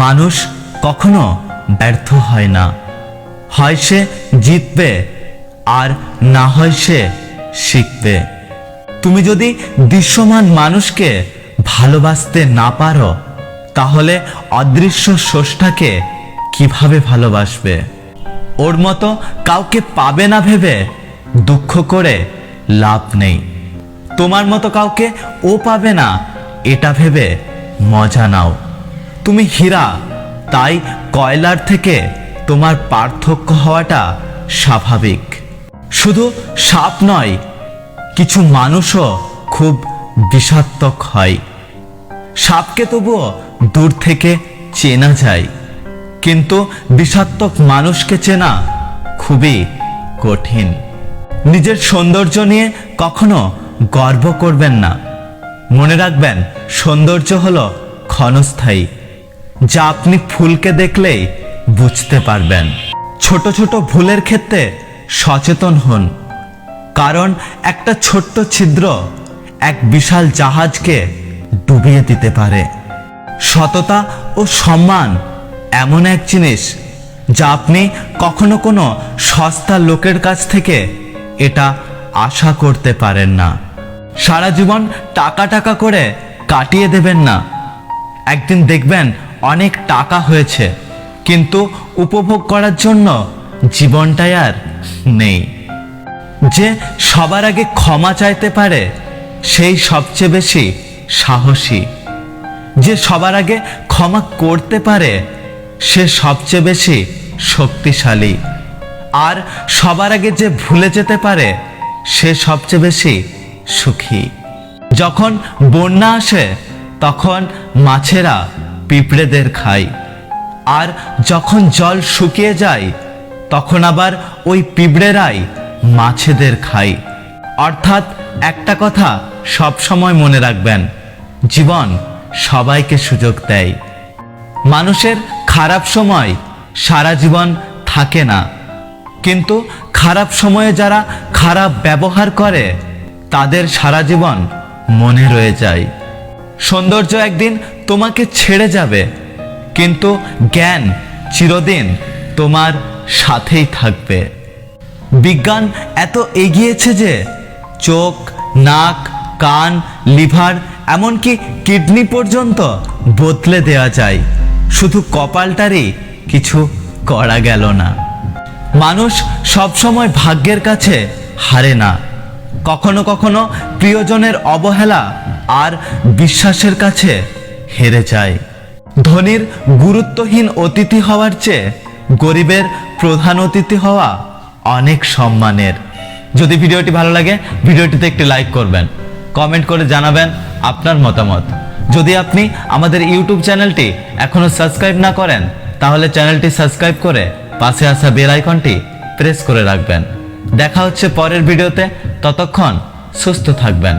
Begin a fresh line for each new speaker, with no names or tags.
মানুষ কখনো ব্যর্থ হয় না, হয় সে জিতবে আর না হয় সে শিখবে। তুমি যদি দৃশ্যমান মানুষকে ভালোবাসতে না পারো, তাহলে অদৃশ্য স্রষ্টাকে কিভাবে ভালোবাসবে? ওর মতো কাউকে পাবে না ভেবে দুঃখ করে লাভ নেই। তোমার মতো কাউকে ও পাবে না এটা ভেবে মজা নাও। তুমি হীরা, তাই কয়লার থেকে তোমার পার্থক্য হওয়াটা স্বাভাবিক। শুধু সাপ নয়, কিছু মানুষও খুব বিষাক্তক হয়। সাপকে তবুও দূর থেকে চেনা যায়, কিন্তু বিষাক্তক মানুষকে চেনা খুবই কঠিন। নিজের সৌন্দর্য নিয়ে কখনো গর্ব করবেন না। মনে রাখবেন, সৌন্দর্য হলো ক্ষণস্থায়ী, যা আপনি ফুলকে দেখলেই বুঝতে পারবেন। ছোট ছোট ভুলের ক্ষেত্রে সচেতন হন, কারণ একটা ছোট্ট ছিদ্র এক বিশাল জাহাজকে ডুবিয়ে দিতে পারে। সততা ও সম্মান এমন এক জিনিস যা আপনি কখনো কোনো সস্তা লোকের কাছ থেকে এটা আশা করতে পারেন না। সারা জীবন টাকা টাকা করে কাটিয়ে দেবেন না। একদিন দেখবেন অনেক টাকা হয়েছে, কিন্তু উপভোগ করার জন্য জীবনটাই আর নেই। যে সবার আগে ক্ষমা চাইতে পারে সেই সবচেয়ে বেশি সাহসী। যে সবার আগে ক্ষমা করতে পারে সে সবচেয়ে বেশি শক্তিশালী। আর সবার আগে যে ভুলে যেতে পারে সে সবচেয়ে বেশি সুখী। যখন বন্যা আসে তখন মাছেরা পিঁপড়েদের খায়, আর যখন জল শুকিয়ে যায় তখন আবার ওই পিঁপড়েরাই মাছেদের খায়। অর্থাৎ একটা কথা সব সময় মনে রাখবেন, জীবন সবাইকে সুযোগ দেয়। মানুষের খারাপ সময় সারা জীবন থাকে না, কিন্তু খারাপ সময়ে যারা খারাপ ব্যবহার করে তাদের সারা জীবন মনে রয়ে যায়। সৌন্দর্য একদিন তোমাকে ছেড়ে যাবে, কিন্তু জ্ঞান চিরদিন তোমার সাথেই থাকবে। বিজ্ঞান এত এগিয়েছে যে চোখ, নাক, কান, লিভার, এমনকি কিডনি পর্যন্ত বদলে দেওয়া যায়। শুধু কপালটারই কিছু করা গেল না। মানুষ সবসময় ভাগ্যের কাছে হারে না, কখনো কখনো প্রিয়জনের অবহেলা আর বিশ্বাসের কাছে হেরে যায়। ধনীর গুরুত্বহীন অতিথি হওয়ার চেয়ে গরিবের প্রধান অতিথি হওয়া অনেক সম্মানের। যদি ভিডিওটি ভালো লাগে, ভিডিওটিতে একটি লাইক করবেন, কমেন্ট করে জানাবেন আপনার মতামত। যদি আপনি আমাদের ইউটিউব চ্যানেলটি এখনো সাবস্ক্রাইব না করেন, তাহলে চ্যানেলটি সাবস্ক্রাইব করে পাশে আসা বেল আইকনটি প্রেস করে রাখবেন। দেখা হচ্ছে পরের ভিডিওতে, ততক্ষণ সুস্থ থাকবেন।